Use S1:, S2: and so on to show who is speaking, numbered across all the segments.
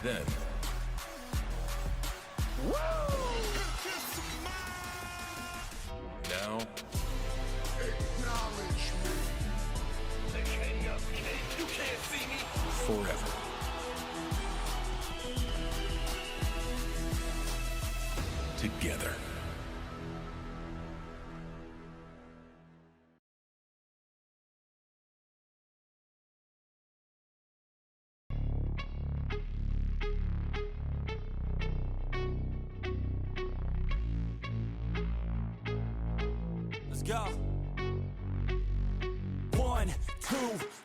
S1: Then, now,
S2: Acknowledge me.
S3: The king of kings. You can't see me.
S1: forever. Together.
S4: Let's go. 1, 2,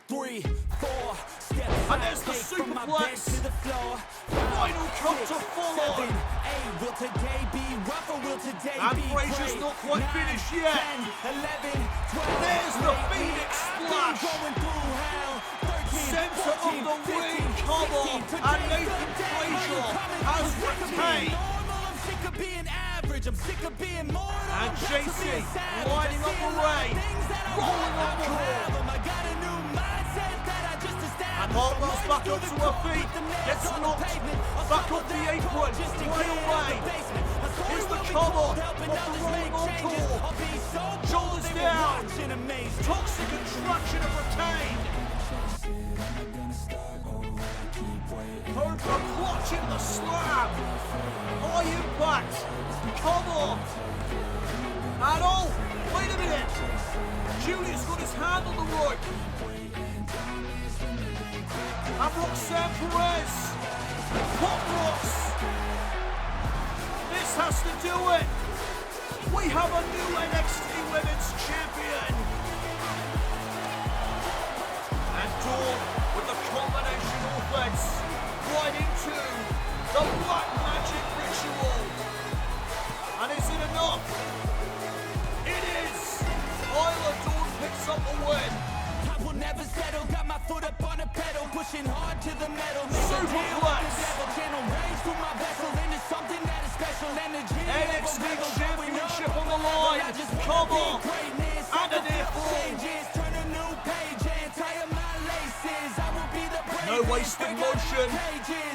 S4: 3, 4. Step
S3: And there's the superplex.
S4: To the floor.
S3: Final cut to follow.
S4: 7, 8. Will today be rough or will today
S3: And
S4: be
S3: Frazier's
S4: great?
S3: not quite
S4: 9,
S3: finished yet.
S4: 10, 11, 12.
S3: There's the
S4: 13,
S3: Phoenix splash.
S4: Going through hell. 13,
S3: Center of
S4: 14,
S3: the
S4: 15,
S3: ring cover.
S4: 16.
S3: And
S4: Today's
S3: Nathan
S4: the day.
S3: Frazier
S4: I'm coming.
S3: has
S4: I'm sick of being
S3: retained.
S4: normal. I'm sick of being average. I'm sick of being mortal.
S3: And
S4: I'm sick of
S3: JC
S4: being savage.
S3: lining
S4: I
S3: up
S4: see
S3: the
S4: a lot of
S3: ray.
S4: things that I
S3: Rolling
S4: want,
S3: on
S4: I will
S3: tour.
S4: have 'em. I got a new mindset that I just established.
S3: And Hartwell's
S4: I'm
S3: back
S4: through
S3: up
S4: the
S3: to her
S4: core
S3: feet.
S4: with the nails
S3: Gets
S4: on the
S3: knocked
S4: pavement. I
S3: back
S4: stumbled
S3: up the
S4: down
S3: apron.
S4: cold just to
S3: Right
S4: get
S3: away.
S4: out the basement. A story
S3: Here's the
S4: will be
S3: cover
S4: told, helping
S3: of the
S4: others
S3: rolling
S4: make
S3: on
S4: changes.
S3: tour.
S4: I'll be so bold,
S3: Shoulders
S4: they will
S3: down.
S4: watch and amaze.
S3: Toxic attraction have retained. Cobra clutching the slam. High impact. Come on. And oh, wait a minute. Julius got his hand on the rope. And Roxanne Perez. Pop rocks. This has to do it. We have a new NXT Women's Champion. And Dawn with the combination offense right into the Black Magic Ritual. And is it enough? It is. Isla Dawn picks up the win.
S4: I will never settle, got my foot up on the pedal, pushing hard to the metal.
S3: Superplex.
S4: Channel rage through my vessel into something that is special. Energy.
S3: NXT Championship on the line. Come on. And an ear fall.
S4: Turn a new page and tie up my laces. I will be the
S3: No wasted motion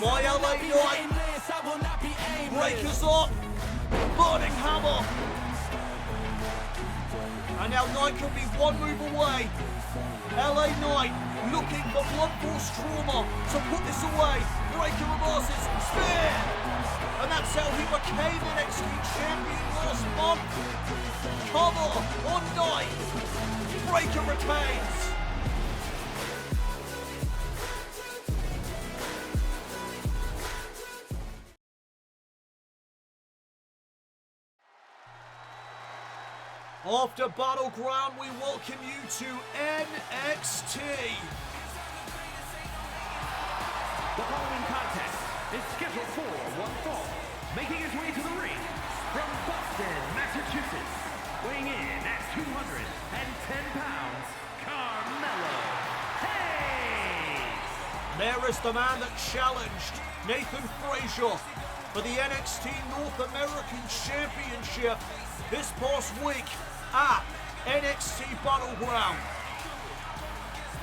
S3: by LA Knight.
S4: I will not be aimless.
S3: Breakers up. Burning hammer. And now Knight can be one move away. LA Knight looking for blunt force trauma to put this away. Breaker reverses. Spear. And that's how he became NXT champion last month. Cover on Knight. Breaker retains. After Battleground, we welcome you to NXT.
S5: The following contest is scheduled for one fall. Making his way to the ring from Boston, Massachusetts, weighing in at 210 pounds, Carmelo. Hey!
S3: There is the man that challenged Nathan Frazier for the NXT North American Championship this past week at NXT Battleground.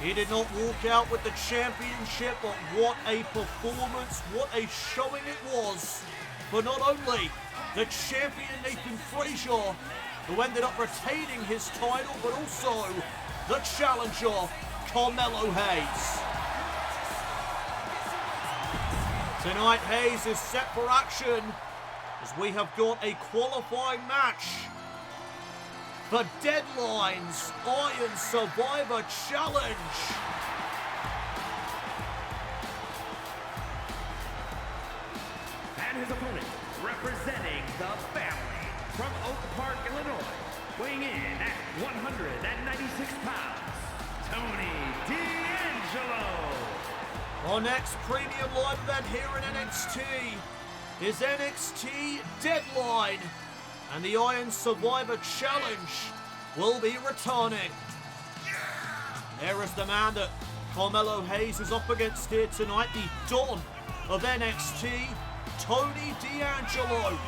S3: He did not walk out with the championship, but what a performance, what a showing it was for not only the champion Nathan Frazier, who ended up retaining his title, but also the challenger Carmelo Hayes. Tonight Hayes is set for action as we have got a qualifying match for Deadline's Iron Survivor Challenge.
S5: And his opponent, representing the family from Oak Park, Illinois, weighing in at 196 pounds, Tony D'Angelo.
S3: Our next premium live event here in NXT is NXT Deadline, and the Iron Survivor Challenge will be returning. There is the man that Carmelo Hayes is up against here tonight, the Don of NXT, Tony D'Angelo,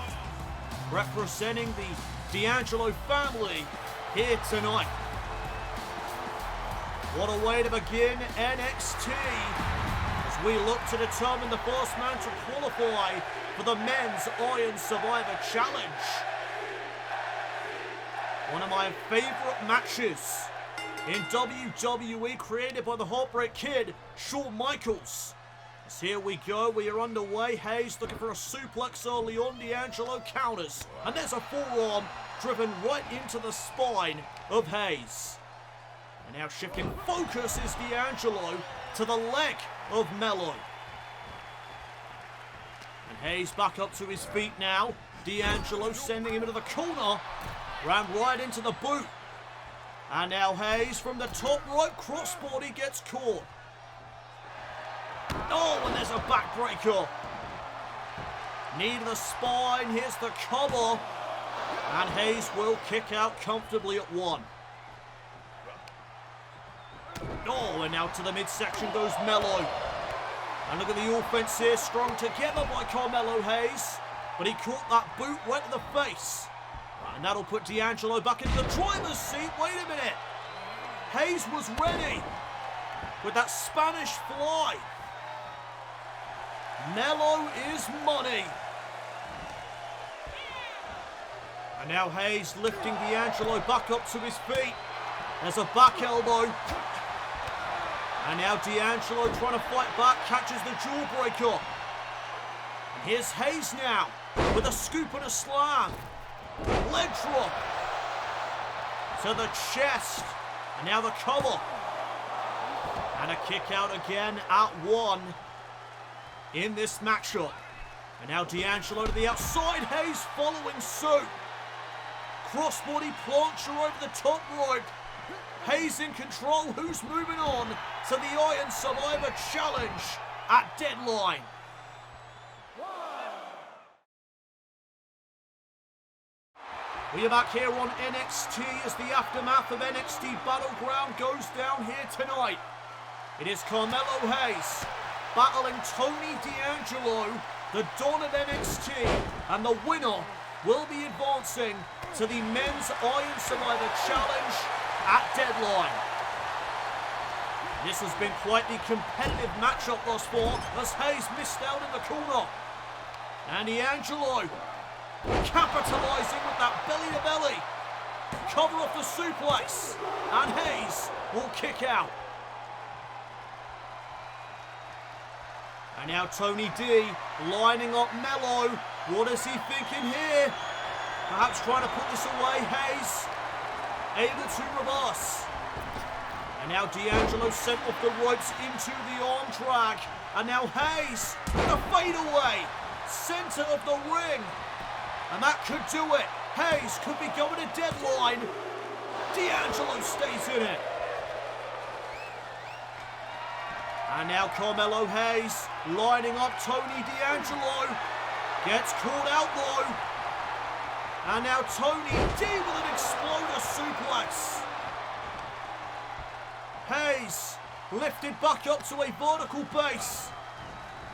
S3: representing the D'Angelo family here tonight. What a way to begin NXT, as as we look to determine the first man to qualify for the Men's Iron Survivor Challenge. One of my favourite matches in WWE, created by the Heartbreak Kid, Shawn Michaels. As here we go, we are underway. Hayes looking for a suplex early on. D'Angelo counters, and there's a forearm driven right into the spine of Hayes. And now shifting focus is D'Angelo to the leg of Melo. And Hayes back up to his feet now. D'Angelo sending him into the corner. Ran right into the boot. And now Hayes from the top rope crossbody gets caught. Oh, and there's a backbreaker. Knee to the spine. Here's the cover. And Hayes will kick out comfortably at 1. Oh, and now to the midsection goes Melo. And look at the offense here, strung together by Carmelo Hayes. But he caught that boot right to the face. And that'll put D'Angelo back into the driver's seat. Wait a minute. Hayes was ready with that Spanish fly. Melo is money. And now Hayes lifting D'Angelo back up to his feet. There's a back elbow. And now D'Angelo trying to fight back, catches the jawbreaker. And here's Hayes now with a scoop and a slam. Leg drop to the chest. And now the cover. And a kick out again at 1 in this matchup. And now D'Angelo to the outside. Hayes following suit. Crossbody plancher over the top rope. Hayes in control. Who's moving on to the Iron Survivor Challenge at Deadline? We are back here on NXT as the aftermath of NXT Battleground goes down here tonight. It is Carmelo Hayes battling Tony D'Angelo, the Don of NXT, and the winner will be advancing to the Men's Iron Survivor Challenge at Deadline. This has been quite the competitive matchup thus far as Hayes missed out in the corner. And D'Angelo capitalising with that belly to belly. Cover off the suplex. And Hayes will kick out. And now Tony D lining up Melo. What is he thinking here? Perhaps trying to put this away. Hayes able to reverse. And now D'Angelo sent off the ropes into the arm drag. And now Hayes with a fadeaway. Centre of the ring. And that could do it. Hayes could be going to Deadline. D'Angelo stays in it. And now Carmelo Hayes lining up Tony D'Angelo. Gets caught out though. And now Tony D with an exploder suplex. Hayes lifted back up to a vertical base.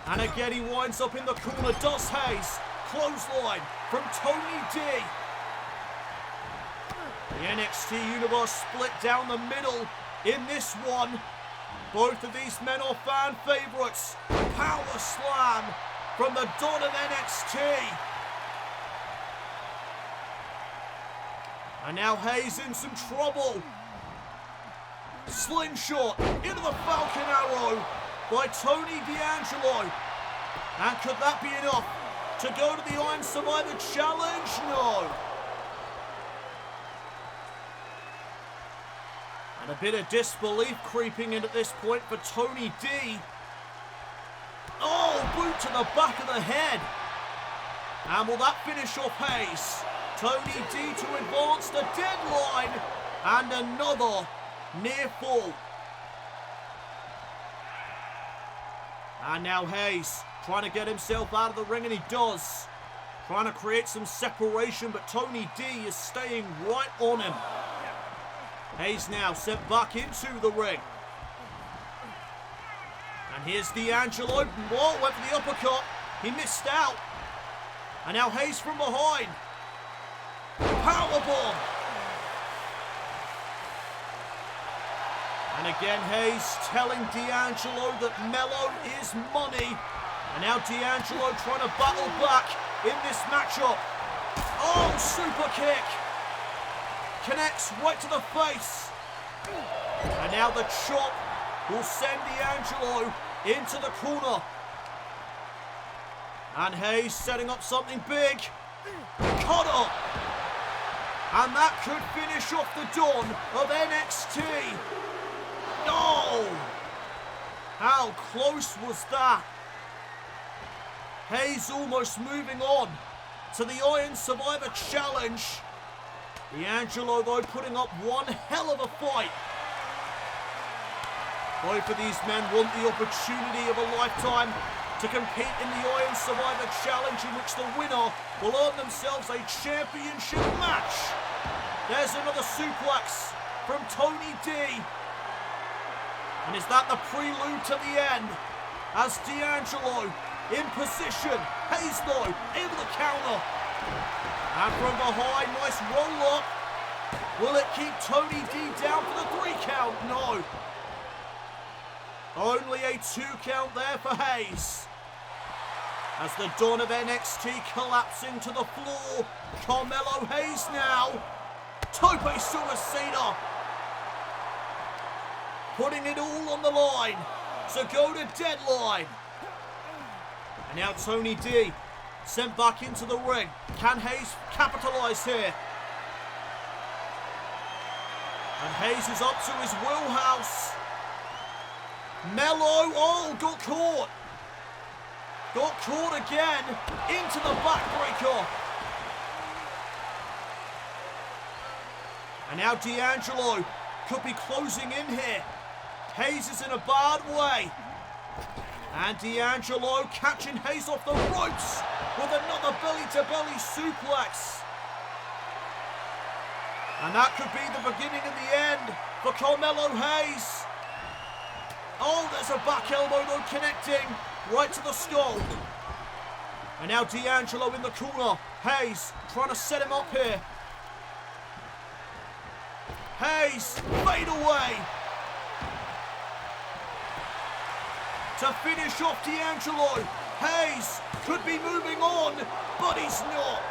S3: And again he winds up in the corner. Does Hayes. Clothesline from Tony D. The NXT Universe split down the middle in this one. Both of these men are fan favourites. Power slam from the Don of NXT. And now Hayes in some trouble. Slingshot into the Falcon Arrow by Tony D'Angelo. And could that be enough to go to the Iron Survivor Challenge? No. And a bit of disbelief creeping in at this point for Tony D. Oh, boot to the back of the head. And will that finish off Hayes? Tony D to advance the Deadline. And another near fall. And now Hayes trying to get himself out of the ring, and he does. Trying to create some separation, but Tony D is staying right on him. Hayes now sent back into the ring. And here's D'Angelo. Whoa, went for the uppercut. He missed out. And now Hayes from behind. Powerbomb. And again, Hayes telling D'Angelo that Melo is money. And now D'Angelo trying to battle back in this matchup. Oh, super kick. Connects right to the face. And now the chop will send D'Angelo into the corner. And Hayes setting up something big. Cutter. And that could finish off the dawn of NXT. No! How close was that? Hayes almost moving on to the Iron Survivor Challenge. D'Angelo, though, putting up one hell of a fight. Both of these men want the opportunity of a lifetime to compete in the Iron Survivor Challenge, in which the winner will earn themselves a championship match. There's another suplex from Tony D. And is that the prelude to the end? As D'Angelo in position. Hayes, though, able to counter. And from behind, nice roll-up. Will it keep Tony D down for the 3 count? No. Only a 2 count there for Hayes. As the dawn of NXT collapsing to the floor. Carmelo Hayes now. Tope Suicida. Putting it all on the line. So go to Deadline. And now Tony D sent back into the ring. Can Hayes capitalise here? And Hayes is up to his wheelhouse. Melo, oh, got caught. Got caught again into the backbreaker. And now D'Angelo could be closing in here. Hayes is in a bad way. And D'Angelo catching Hayes off the ropes with another belly-to-belly suplex. And that could be the beginning of the end for Carmelo Hayes. Oh, there's a back elbow though, connecting right to the skull. And now D'Angelo in the corner. Hayes trying to set him up here. Hayes, fade away. To finish off D'Angelo. Hayes could be moving on, but he's not.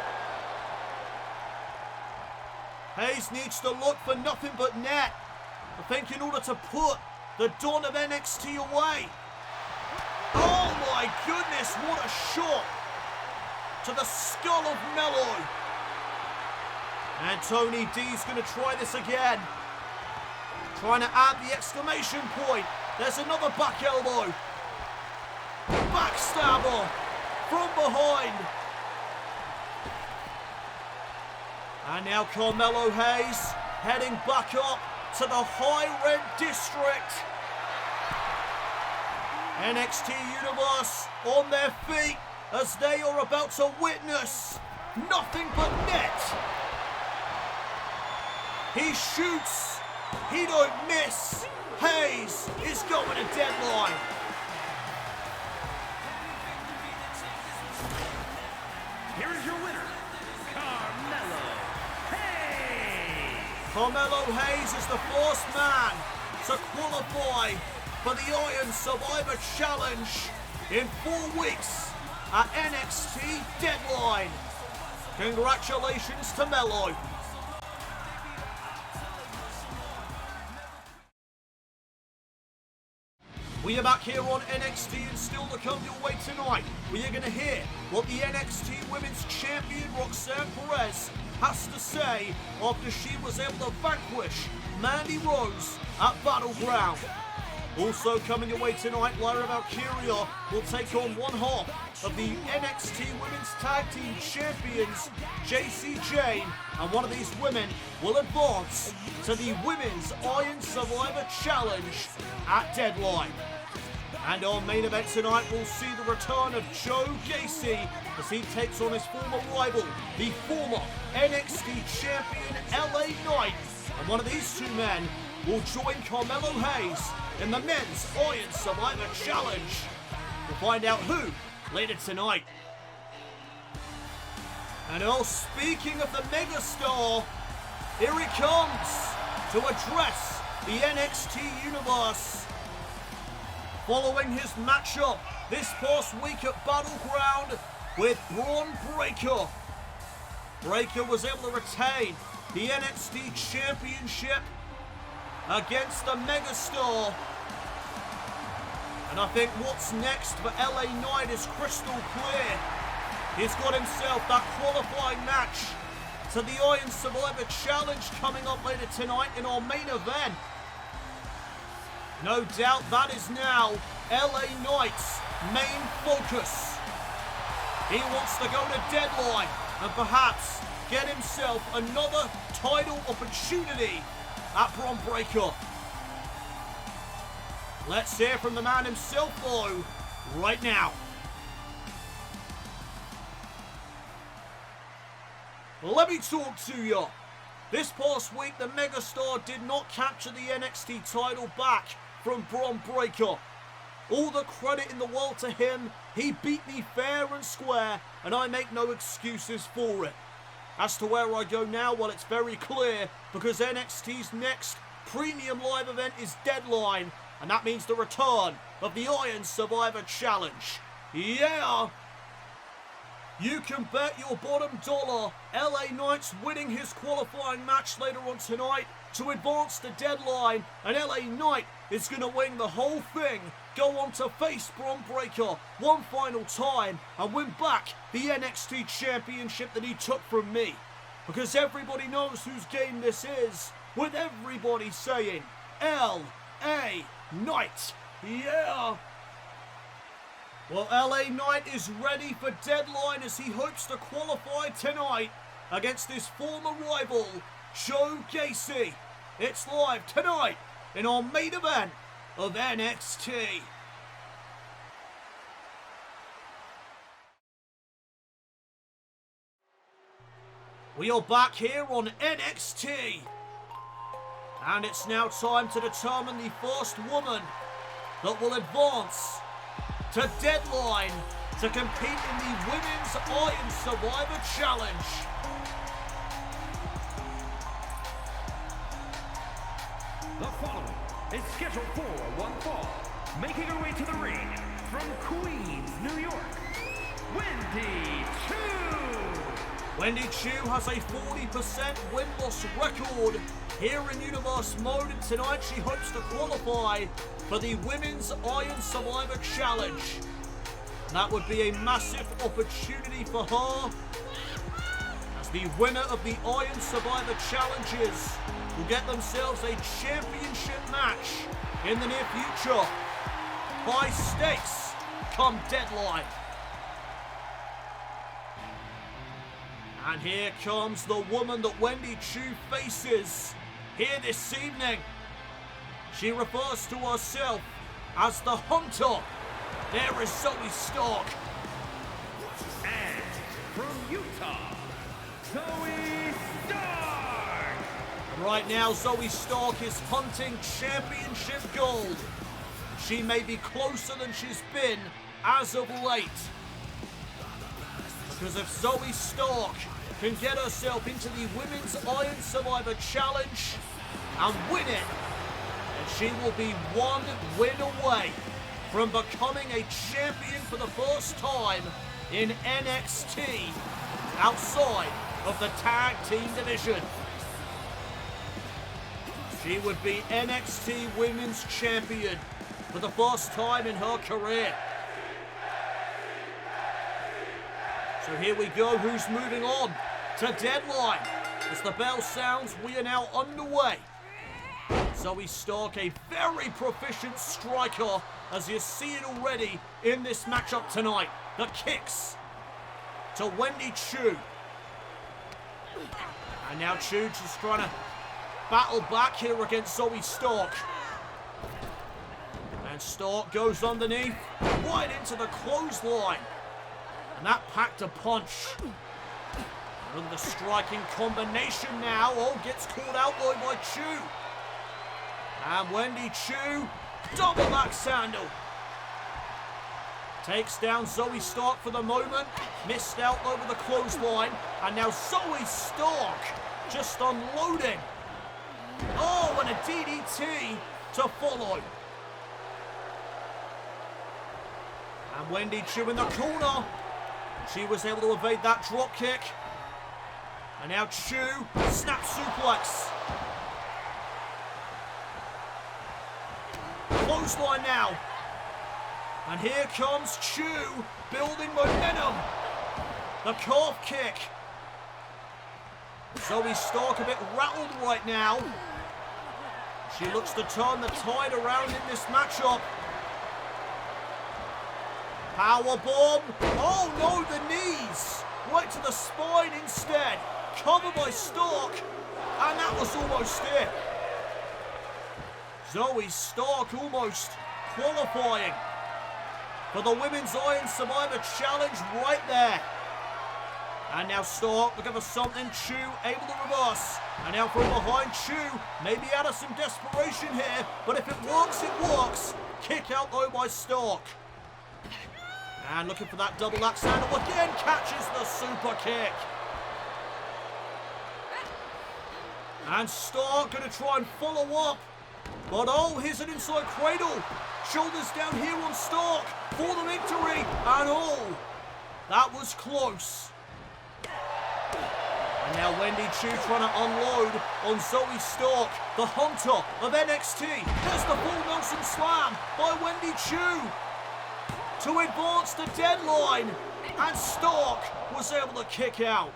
S3: Hayes needs to look for nothing but net. I think in order to put the dawn of NXT away. Oh my goodness, what a shot to the skull of Melo. And Tony D's going to try this again. Trying to add the exclamation point. There's another back elbow. Backstabber from behind. And now Carmelo Hayes heading back up to the High Rent District. NXT Universe on their feet as they are about to witness nothing but net. He shoots, he don't miss. Hayes is going to Deadline.
S5: Here is your winner, Carmelo Hayes.
S3: Carmelo Hayes is the first man to qualify for the Iron Survivor Challenge in 4 weeks at NXT Deadline. Congratulations to Melo. We are back here on NXT, and still to come your way tonight, we are going to hear what the NXT Women's Champion Roxanne Perez has to say after she was able to vanquish Mandy Rose at Battleground. Also coming your way tonight, Lyra Valkyria will take on one half of the NXT Women's Tag Team Champions, JC Jane, and one of these women will advance to the Women's Iron Survivor Challenge at Deadline. And on main event tonight, we'll see the return of Joe Gacy as he takes on his former rival, the former NXT Champion LA Knight. And one of these two men will join Carmelo Hayes in the Men's Iron Survivor Challenge. We'll find out who later tonight. And oh, speaking of the megastar, here he comes to address the NXT Universe. Following his matchup this past week at Battleground with Braun Breaker. Breaker was able to retain the NXT Championship against the Megastar. And I think what's next for LA Knight is crystal clear. He's got himself that qualifying match to the Iron Survivor Challenge coming up later tonight in our main event. No doubt that is now LA Knight's main focus. He wants to go to Deadline and perhaps get himself another title opportunity at Braun Breaker. Let's hear from the man himself though, right now. Let me talk to you. This past week, the Megastar did not capture the NXT title back from Braun Breaker. All the credit in the world to him. He beat me fair and square, and I make no excuses for it. As to where I go now, well, it's very clear, because NXT's next premium live event is Deadline, and that means the return of the Iron Survivor Challenge. Yeah! You can bet your bottom dollar LA Knight's winning his qualifying match later on tonight to advance the Deadline, and LA Knight is going to win the whole thing, go on to face Braun Breaker one final time and win back the NXT Championship that he took from me. Because everybody knows whose game this is, with everybody saying LA Knight. Yeah! Well, LA Knight is ready for Deadline as he hopes to qualify tonight against his former rival, Joe Gacy. It's live tonight in our main event of NXT. We are back here on NXT. And it's now time to determine the first woman that will advance to Deadline to compete in the Women's Iron Survivor Challenge.
S5: The following is scheduled for one fall. Making her way to the ring from Queens, New York, Wendy Choo.
S3: Wendy Choo has a 40% win-loss record here in Universe Mode, and tonight she hopes to qualify for the Women's Iron Survivor Challenge. That would be a massive opportunity for her, as the winner of the Iron Survivor Challenges will get themselves a championship match in the near future. High stakes come Deadline. And here comes the woman that Wendy Choo faces here this evening. She refers to herself as the Hunter. There is Zoey Stark.
S5: And from Utah, Zoey Stark.
S3: Right now, Zoey Stark is hunting championship gold. She may be closer than she's been as of late. Because if Zoey Stark can get herself into the Women's Iron Survivor Challenge and win it, then she will be one win away from becoming a champion for the first time in NXT outside of the tag team division. She would be NXT Women's Champion for the first time in her career. So here we go, who's moving on to Deadline? As the bell sounds, we are now underway. Zoey Stark, a very proficient striker, as you see it already in this matchup tonight. The kicks to Wendy Choo. And now Choo just trying to battle back here against Zoey Stark. And Stark goes underneath, right into the clothesline. And that packed a punch. And the striking combination now. Oh, gets caught out though by Choo. And Wendy Choo, double axe handle. Takes down Zoey Stark for the moment. Missed out over the clothesline. And now Zoey Stark just unloading Oh, and a DDT to follow. And Wendy Chu in the corner. She was able to evade that drop kick. And now Chu, snap suplex. Clothesline now. And here comes Chu, building momentum. The calf kick. Zoey Stark a bit rattled right now. She looks to turn the tide around in this matchup. Powerbomb. Oh no, the knees. Right to the spine instead. Covered by Stark. And that was almost it. Zoey Stark almost qualifying for the Women's Iron Survivor Challenge right there. And now Stark looking for something. Chu able to reverse. And now from behind Chu. Maybe out of some desperation here. But if it works, it works. Kick out though by Stark. And looking for that double axe handle. Again catches the super kick. And Stark going to try and follow up. But oh, here's an inside cradle. Shoulders down here on Stark for the victory. And oh, that was close. And now Wendy Chu trying to unload on Zoey Stark, the hunter of NXT. There's the full Nelson slam by Wendy Chu to advance the deadline. And Stark was able to kick out.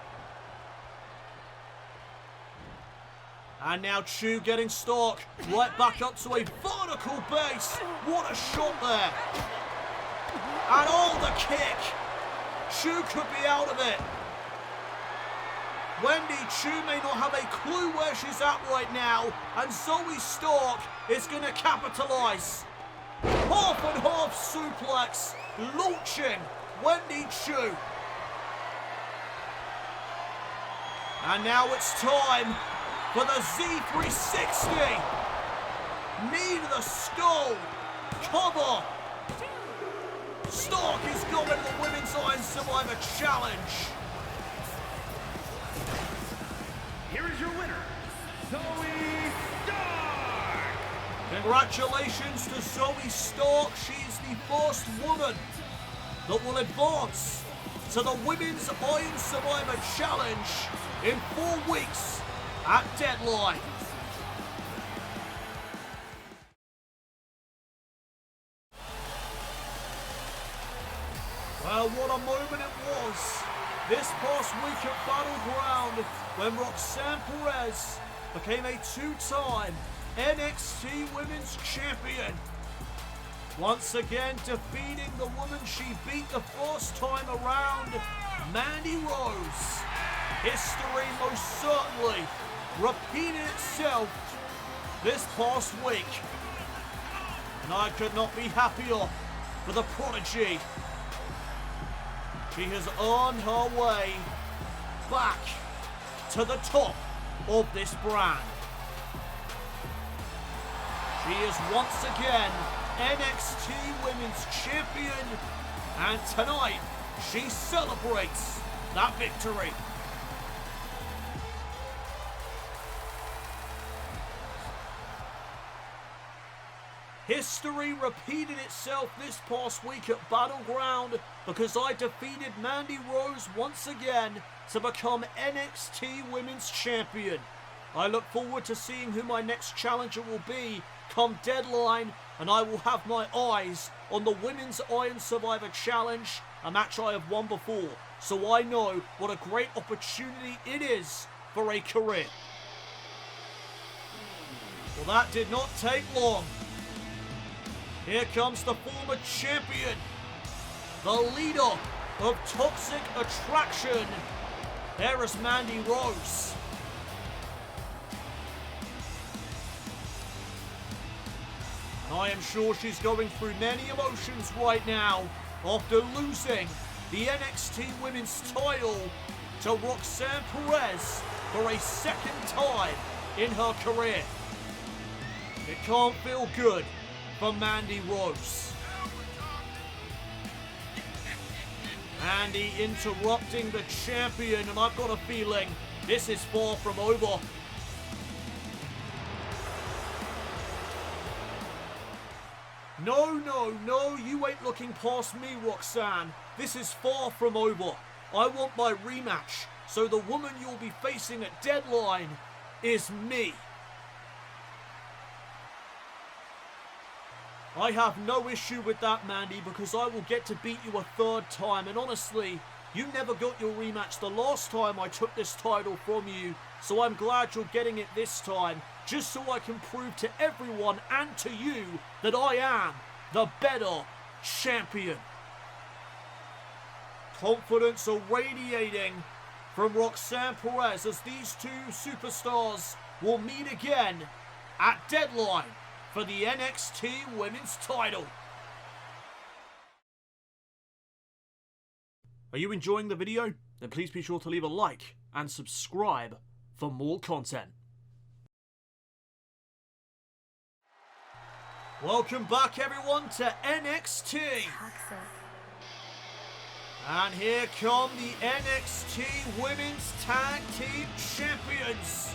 S3: And now Chu getting Stark right back up to a vertical base. What a shot there. And oh, the kick. Chu could be out of it. Wendy Chu may not have a clue where she's at right now. And Zoey Stark is going to capitalise. Half and half suplex. Launching Wendy Chu. And now it's time for the Z360. Knee to the skull. Cover. Stark is going to the Women's Iron Survivor Challenge.
S5: Here is your winner, Zoey Stark.
S3: Congratulations to Zoey Stark. She's the first woman that will advance to the Women's Iron Survivor Challenge in 4 weeks at Deadline. Well, what a moment it was this past week at Battleground when Roxanne Perez became a 2-time NXT Women's Champion. Once again defeating the woman she beat the first time around, Mandy Rose. History most certainly repeated itself this past week. And I could not be happier for the prodigy. She has earned her way back to the top of this brand. She is once again NXT Women's Champion, and tonight she celebrates that victory. History repeated itself this past week at Battleground because I defeated Mandy Rose once again to become NXT Women's Champion. I look forward to seeing who my next challenger will be come Deadline, and I will have my eyes on the Women's Iron Survivor Challenge, a match I have won before, so I know what a great opportunity it is for a career. Well, that did not take long. Here comes the former champion, the leader of Toxic Attraction. There is Mandy Rose. And I am sure she's going through many emotions right now after losing the NXT Women's title to Roxanne Perez for a second time in her career. It can't feel good for Mandy Rose. Mandy interrupting the champion, and I've got a feeling this is far from over. No, you ain't looking past me, Roxanne. This is far from over. I want my rematch, so the woman you'll be facing at Deadline is me. I have no issue with that, Mandy, because I will get to beat you a third time, and honestly, you never got your rematch the last time I took this title from you, so I'm glad you're getting it this time, just so I can prove to everyone and to you that I am the better champion. Confidence are radiating from Roxanne Perez as these two superstars will meet again at Deadline for the NXT Women's title. Are you enjoying the video? Then please be sure to leave a like and subscribe for more content. Welcome back, everyone, to NXT. And here come the NXT Women's Tag Team Champions.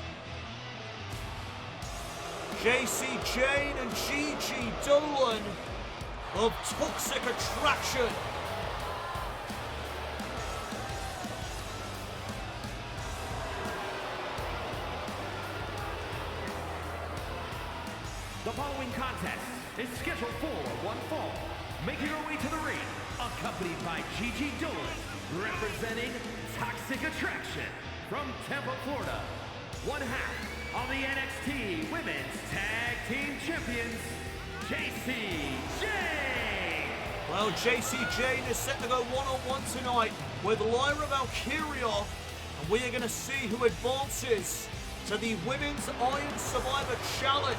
S3: Jacy Jayne and Gigi Dolan of Toxic Attraction.
S5: The following contest is scheduled for one fall. Making her way to the ring, accompanied by Gigi Dolan, representing Toxic Attraction from Tampa, Florida. One half of the NXT Women's Tag Team Champions, Jacy Jayne.
S3: Well, Jacy Jayne is set to go one-on-one tonight with Lyra Valkyria, and we are going to see who advances to the Women's Iron Survivor Challenge.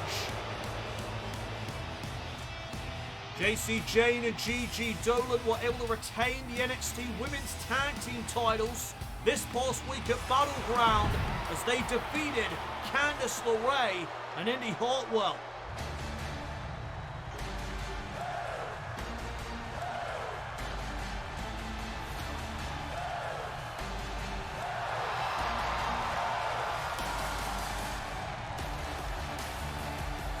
S3: Jacy Jayne and Gigi Dolan were able to retain the NXT Women's Tag Team titles this past week at Battleground as they defeated Candice LeRae and Indy Hartwell.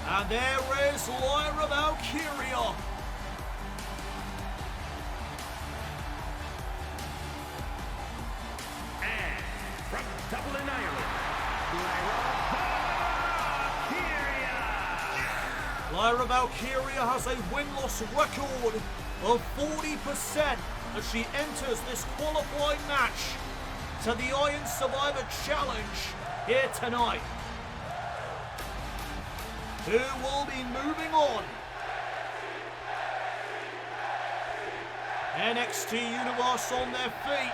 S3: And there is Lyra Valkyria.
S5: And from Dublin, Ireland,
S3: Lyra Valkyria has a win-loss record of 40% as she enters this qualifying match to the Iron Survivor Challenge here tonight. Who will be moving on? NXT Universe on their feet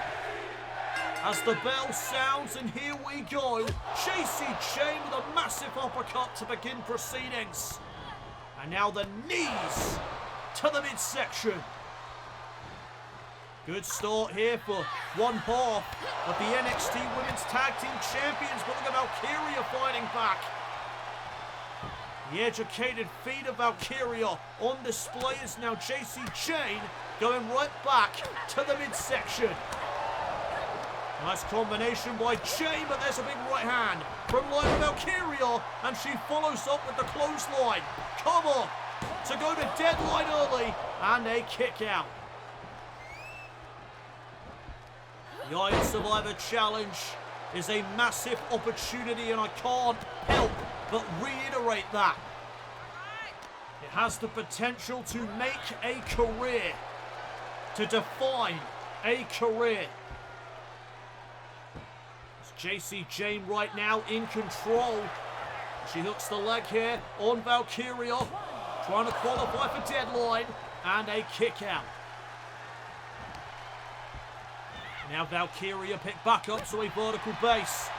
S3: as the bell sounds, and here we go. Jacy Jayne with a massive uppercut to begin proceedings. And now the knees to the midsection. Good start here for one half of the NXT Women's Tag Team Champions, but look at Valkyria fighting back. The educated feet of Valkyria on display is now Jacy Jayne going right back to the midsection. Nice combination by Jayne, but there's a big right hand from Lyra Valkyria, and she follows up with the clothesline. Come on, to go to Deadline early, and a kick out. The Iron Survivor Challenge is a massive opportunity, and I can't help but reiterate that. It has the potential to make a career, to define a career. It's Jacy Jayne right now in control. She hooks the leg here on Valkyria, trying to qualify for Deadline, and a kick out. Now Valkyria picked back up to a vertical base.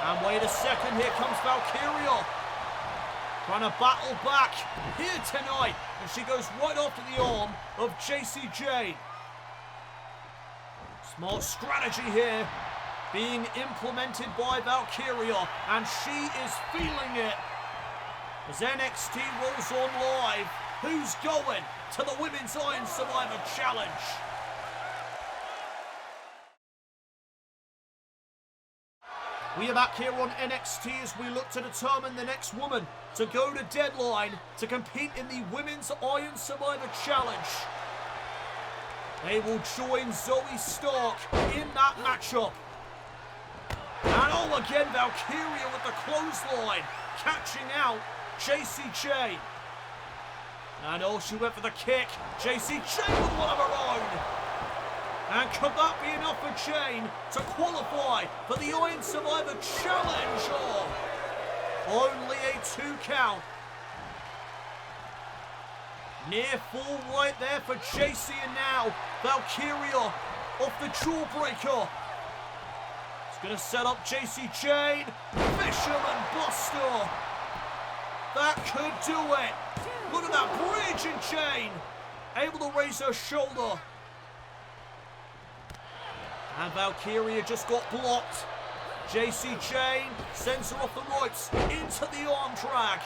S3: And wait a second, here comes Valkyria. Trying to battle back here tonight. And she goes right after the arm of Jacy Jayne. Smart strategy here being implemented by Valkyria. And she is feeling it. As NXT rolls on live, who's going to the Women's Iron Survivor Challenge? We are back here on NXT as we look to determine the next woman to go to Deadline to compete in the Women's Iron Survivor Challenge. They will join Zoey Stark in that matchup. And oh, again, Valkyria with the clothesline, catching out JAKEY. And oh, she went for the kick. JAKEY with one of her own. And could that be enough for Jane to qualify for the Iron Survivor Challenge? Oh, only a 2 count. Near fall right there for JAKEY, and now Valkyria off the jawbreaker. It's going to set up JAKEY. Fisherman Buster. That could do it. Look at that bridge, and Jane able to raise her shoulder. And Valkyria just got blocked. JAKEY sends her off the ropes into the arm drag.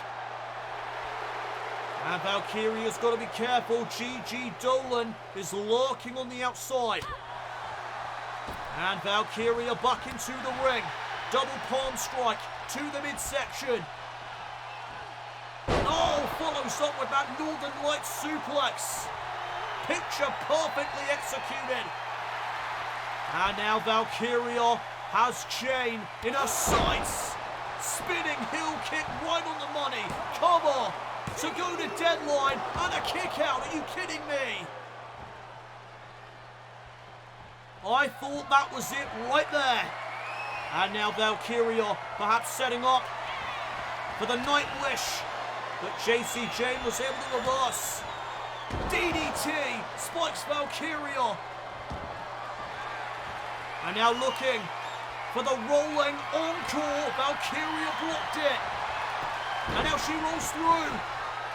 S3: And Valkyria's got to be careful. Gigi Dolan is lurking on the outside. And Valkyria back into the ring. Double palm strike to the midsection. Oh, follows up with that Northern Lights suplex. Picture perfectly executed. And now Valkyria has Jane in her sights. Spinning heel kick right on the money. Cover to go to Deadline, and a kick out. Are you kidding me? I thought that was it right there. And now Valkyria perhaps setting up for the Night Wish. But JAKEY was able to reverse. DDT spikes Valkyria. And now looking for the rolling encore. Valkyria blocked it. And now she rolls through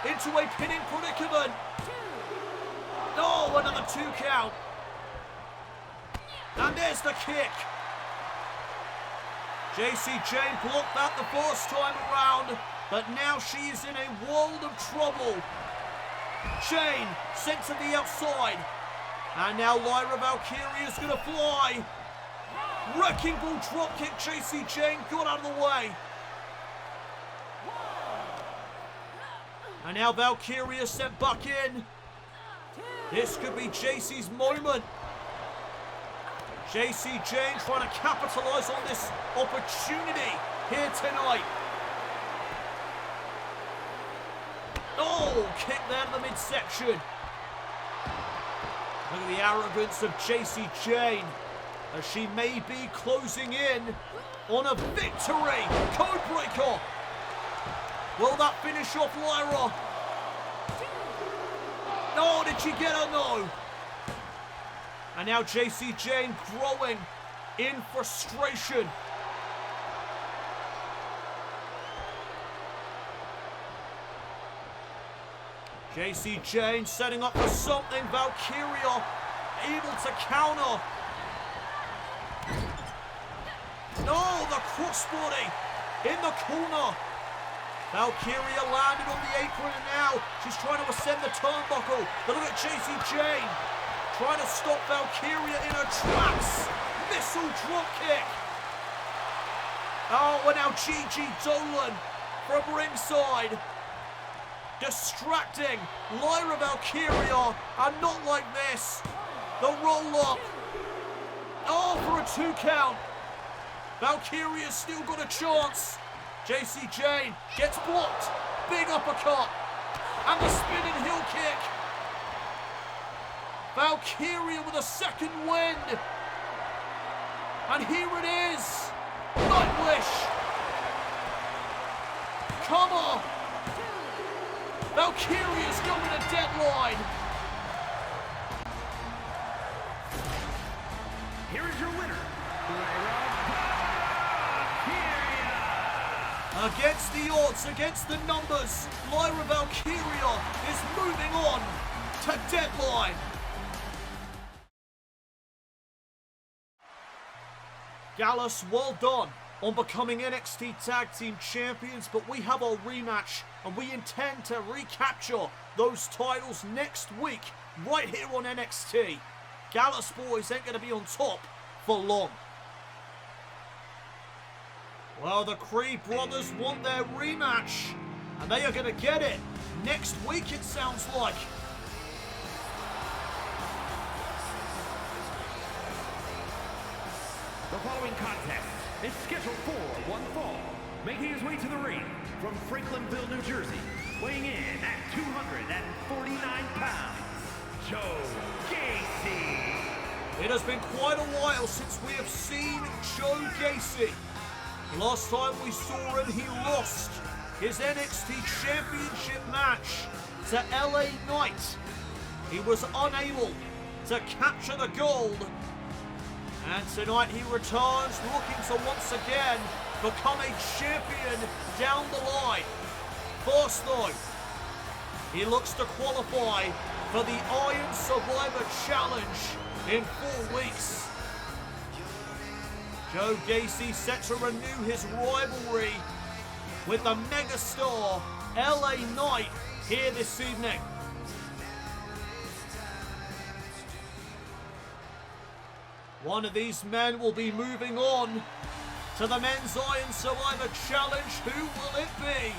S3: into a pinning predicament. Oh, another 2 count. And there's the kick. JAKEY blocked that the first time around, but now she is in a world of trouble. Jane sent to the outside. And now Lyra Valkyria is going to fly. Wrecking ball dropkick. JAKEY got out of the way. And now Valkyria sent back in. This could be JAKEY's moment. JAKEY trying to capitalize on this opportunity here tonight. Oh, kick there to the midsection. Look at the arrogance of JAKEY as she may be closing in on a victory. Codebreaker. Will that finish off Lyra? No, did she get her? No. And now JAKEY growing in frustration. JAKEY setting up for something. Valkyria able to counter. No, the crossbody in the corner. Valkyria landed on the apron, and now she's trying to ascend the turnbuckle. But look at JAKEY trying to stop Valkyria in her tracks. Missile dropkick. Oh, and now Gigi Dolan from ringside. Distracting Lyra Valkyria, and not like this. The roll up. Oh, for a 2 count. Valkyria's still got a chance. JAKY gets blocked. Big uppercut. And the spinning heel kick. Valkyria with a second wind. And here it is. Night Wish. Come on. Valkyria's going to Deadline.
S5: Here is your winner, Lyra.
S3: Against the odds, against the numbers, Lyra Valkyria is moving on to Deadline. Gallus, well done on becoming NXT Tag Team Champions, but we have our rematch and we intend to recapture those titles next week right here on NXT. Gallus boys ain't going to be on top for long. Well, the Creed brothers want their rematch, and they are going to get it next week, it sounds like.
S5: The following contest is scheduled for one fall. Making his way to the ring from Franklinville, New Jersey, weighing in at 249 pounds, Joe Gacy.
S3: It has been quite a while since we have seen Joe Gacy. The last time we saw him, he lost his NXT Championship match to LA Knight. He was unable to capture the gold. And tonight he returns looking to once again become a champion down the line. First though, he looks to qualify for the Iron Survivor Challenge in 4 weeks. Joe Gacy set to renew his rivalry with the megastar LA Knight here this evening. One of these men will be moving on to the Men's Iron Survivor Challenge. Who will it be?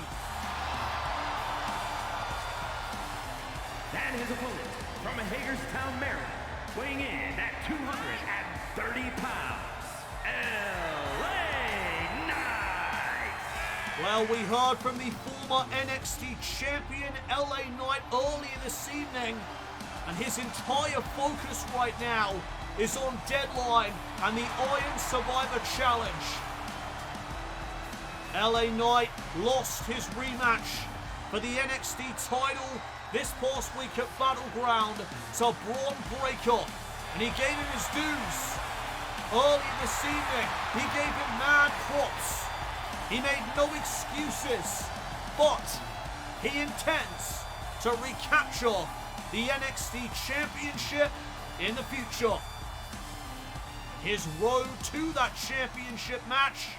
S5: And his opponent from Hagerstown, Maryland, weighing in at 230 pounds, LA Knight.
S3: Well, we heard from the former NXT champion LA Knight earlier this evening, and his entire focus right now is on Deadline and the Iron Survivor Challenge. LA Knight lost his rematch for the NXT title this past week at Battleground to Braun Breaker, and he gave him his dues. Earlier this evening, he gave him mad props. He made no excuses, but he intends to recapture the NXT Championship in the future. His road to that championship match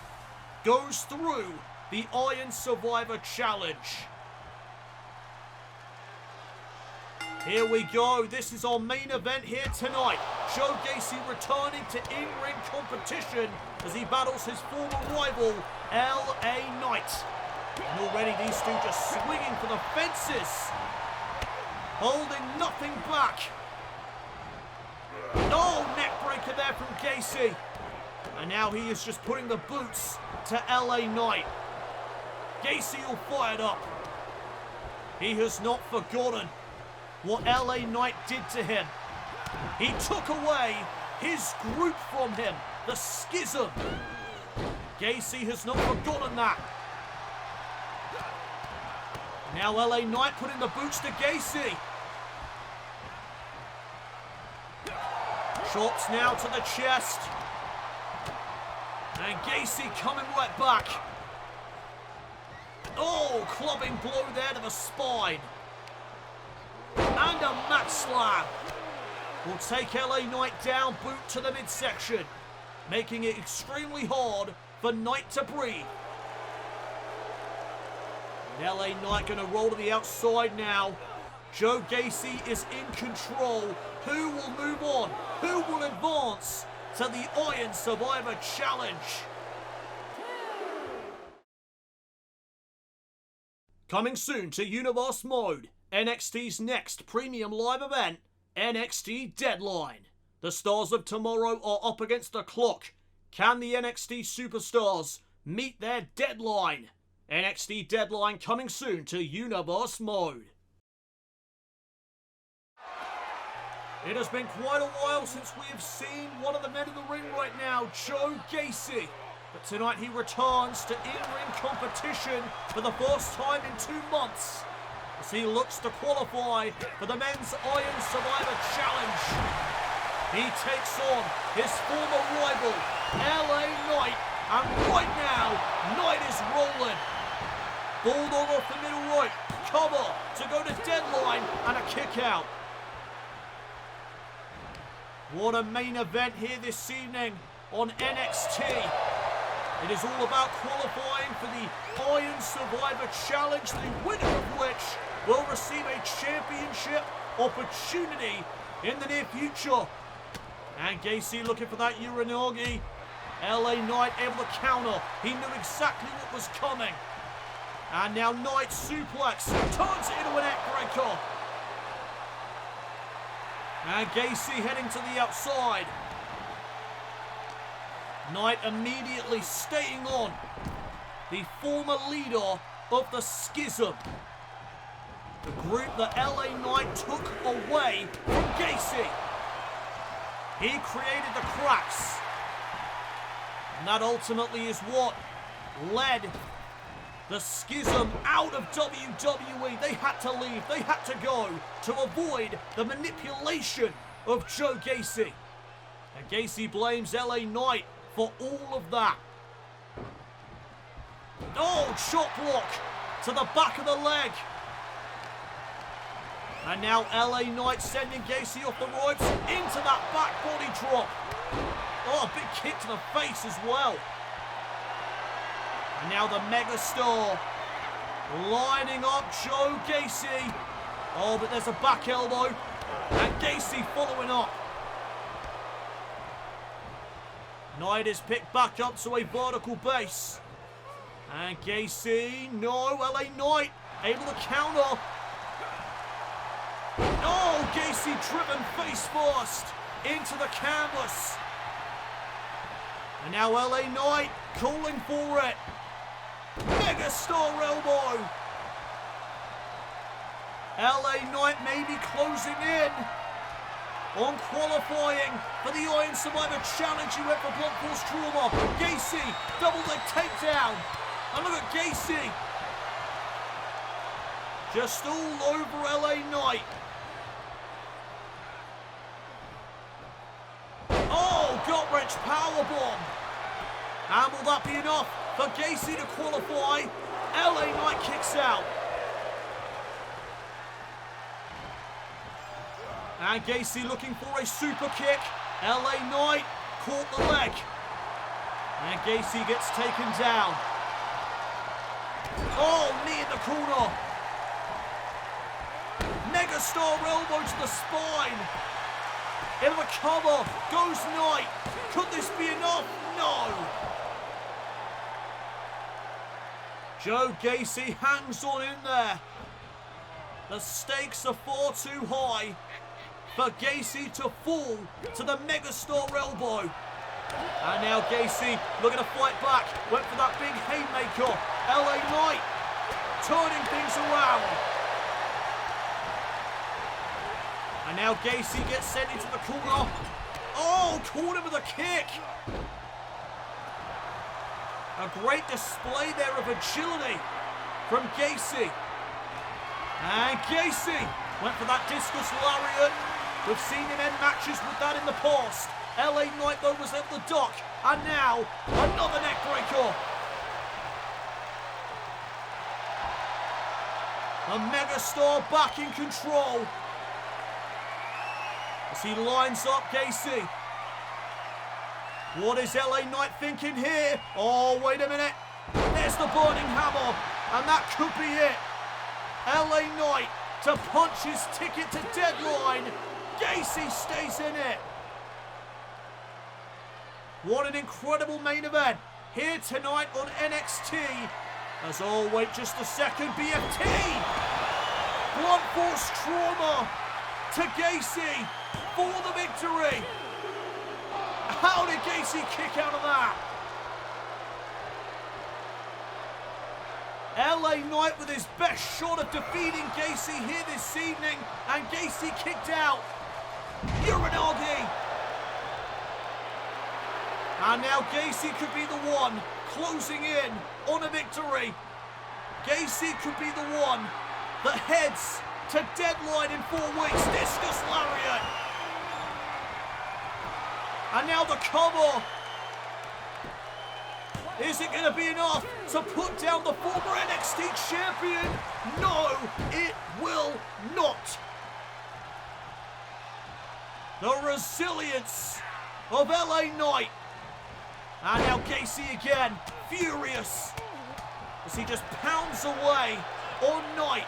S3: goes through the Iron Survivor Challenge. Here we go. This is our main event here tonight. Joe Gacy returning to in-ring competition as he battles his former rival, LA Knight. And already these two just swinging for the fences, holding nothing back. No, neck breaker there from Gacy. And now he is just putting the boots to LA Knight. Gacy all fired up. He has not forgotten what LA Knight did to him. He took away his group from him, the schism. Gacy has not forgotten that. Now LA Knight putting the boots to Gacy. Shots now to the chest. And Gacy coming right back. Oh, clubbing blow there to the spine. And a mat slam. Will take LA Knight down, boot to the midsection, making it extremely hard for Knight to breathe. And LA Knight going to roll to the outside now. Joe Gacy is in control. Who will move on? Who will advance to the Iron Survivor Challenge? Coming soon to Universe Mode, NXT's next premium live event, NXT Deadline. The stars of tomorrow are up against the clock. Can the NXT superstars meet their deadline? NXT Deadline coming soon to Universe Mode. It has been quite a while since we have seen one of the men in the ring right now, Joe Gacy. But tonight he returns to in-ring competition for the first time in 2 months, as he looks to qualify for the Men's Iron Survivor Challenge. He takes on his former rival, LA Knight, and right now, Knight is rolling. Bulldog off the middle right, cover to go to Deadline, and a kick out. What a main event here this evening on NXT. It is all about qualifying for the Iron Survivor Challenge, the winner of which will receive a championship opportunity in the near future. And Gacy looking for that Uranagi. LA Knight able to counter. He knew exactly what was coming. And now Knight suplex. Turns it into an neckbreaker. And Gacy heading to the outside. Knight immediately staying on. The former leader of the Schism. The group that LA Knight took away from Gacy. He created the cracks. And that ultimately is what led the Schism out of WWE. They had to leave. They had to go to avoid the manipulation of Joe Gacy. And Gacy blames LA Knight for all of that. Oh, chop block to the back of the leg. And now LA Knight sending Gacy off the ropes into that back body drop. Oh, a big kick to the face as well. And now the megastar lining up Joe Gacy. Oh, but there's a back elbow. And Gacy following up. Knight is picked back up to a vertical base. And Gacy, no, LA Knight able to counter. Oh, Gacy driven face first into the canvas. And now LA Knight calling for it. Megastar elbow. LA Knight maybe closing in on qualifying for the Iron Survivor Challenge. He went for blunt force trauma. Gacy, double leg takedown. And look at Gacy. Just all over LA Knight. Oh, gut wrench powerbomb. And will that be enough for Gacy to qualify? LA Knight kicks out. And Gacy looking for a super kick. LA Knight caught the leg. And Gacy gets taken down. Oh, knee in the corner. Megastar elbow to the spine. Into the cover goes Knight. Could this be enough? No. Joe Gacy hangs on in there. The stakes are far too high for Gacy to fall to the megastar elbow. And now Gacy looking to fight back. Went for that big haymaker. LA Knight turning things around. And now Gacy gets sent into the corner. Oh, caught him with a kick. A great display there of agility from Gacy. And Gacy went for that discus lariat. We've seen him end matches with that in the past. LA Knight though was able to duck. And now, another neck breaker. The megastar back in control. As he lines up Gacy. What is LA Knight thinking here? Oh, wait a minute. There's the burning hammer. And that could be it. LA Knight to punch his ticket to Deadline. Gacy stays in it. What an incredible main event here tonight on NXT. As oh, wait just a second. BFT. Blunt force trauma to Gacy for the victory. How did Gacy kick out of that? LA Knight with his best shot of defeating Gacy here this evening. And Gacy kicked out. Uranagi. And now Gacy could be the one closing in on a victory. Gacy could be the one that heads to Deadline in 4 weeks. Discus lariat. And now the cover. Is it going to be enough to put down the former NXT champion? No, it will not. The resilience of LA Knight. And now Gacy again, furious, as he just pounds away on Knight.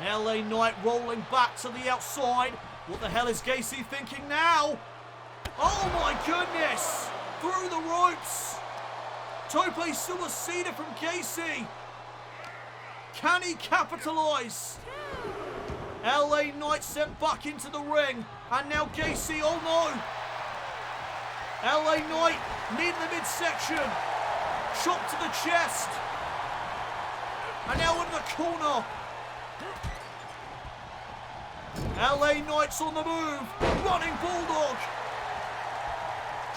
S3: And LA Knight rolling back to the outside. What the hell is Gacy thinking now? Oh my goodness! Through the ropes! Tope Suicida from Gacy. Can he capitalize? LA Knight sent back into the ring. And now Gacy, oh no! LA Knight near the midsection. Chop to the chest. And now in the corner. LA Knight's on the move. Running Bulldog.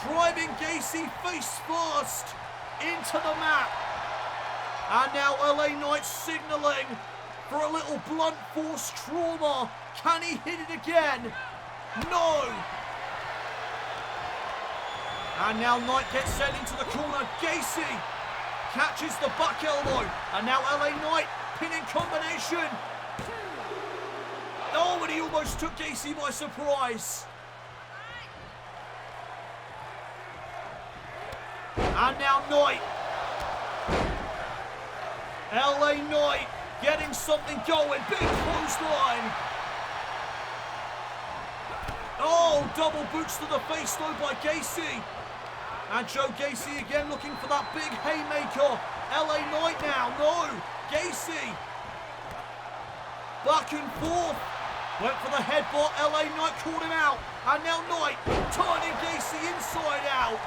S3: Driving Gacy face first into the mat. And now LA Knight signaling for a little blunt force trauma. Can he hit it again? No. And now Knight gets sent into the corner. Gacy catches the back elbow. And now LA Knight pinning combination. Oh, and he almost took Gacy by surprise. And now Knight. LA Knight getting something going. Big clothesline. Oh, double boots to the face though by Gacy. And Joe Gacy again looking for that big haymaker. LA Knight now. No. Gacy. Back and forth. Went for the headbutt. LA Knight called him out. And now Knight turning Gacy inside out.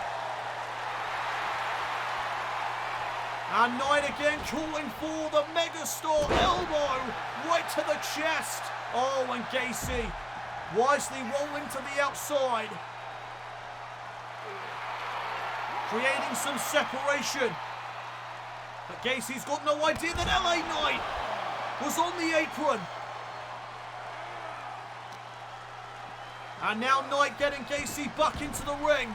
S3: And Knight again calling for the megastar elbow right to the chest. Oh, and Gacy wisely rolling to the outside. Creating some separation. But Gacy's got no idea that LA Knight was on the apron. And now Knight getting Gacy back into the ring.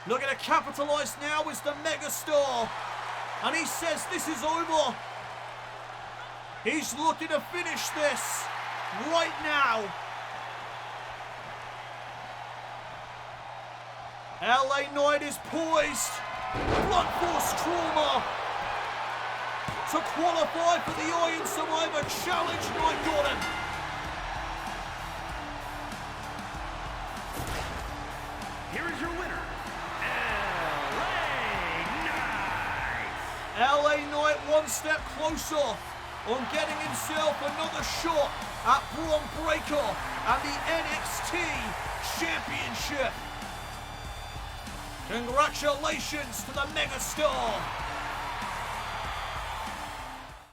S3: Looking to capitalise now is the megastar. And he says this is over. He's looking to finish this right now. LA Knight is poised. Blunt force trauma. To qualify for the Iron Survivor Challenge, Knight got him.
S5: Here is your winner,
S3: LA Knight one step closer on getting himself another shot at Braun Breaker and the NXT Championship. Congratulations to the megastar.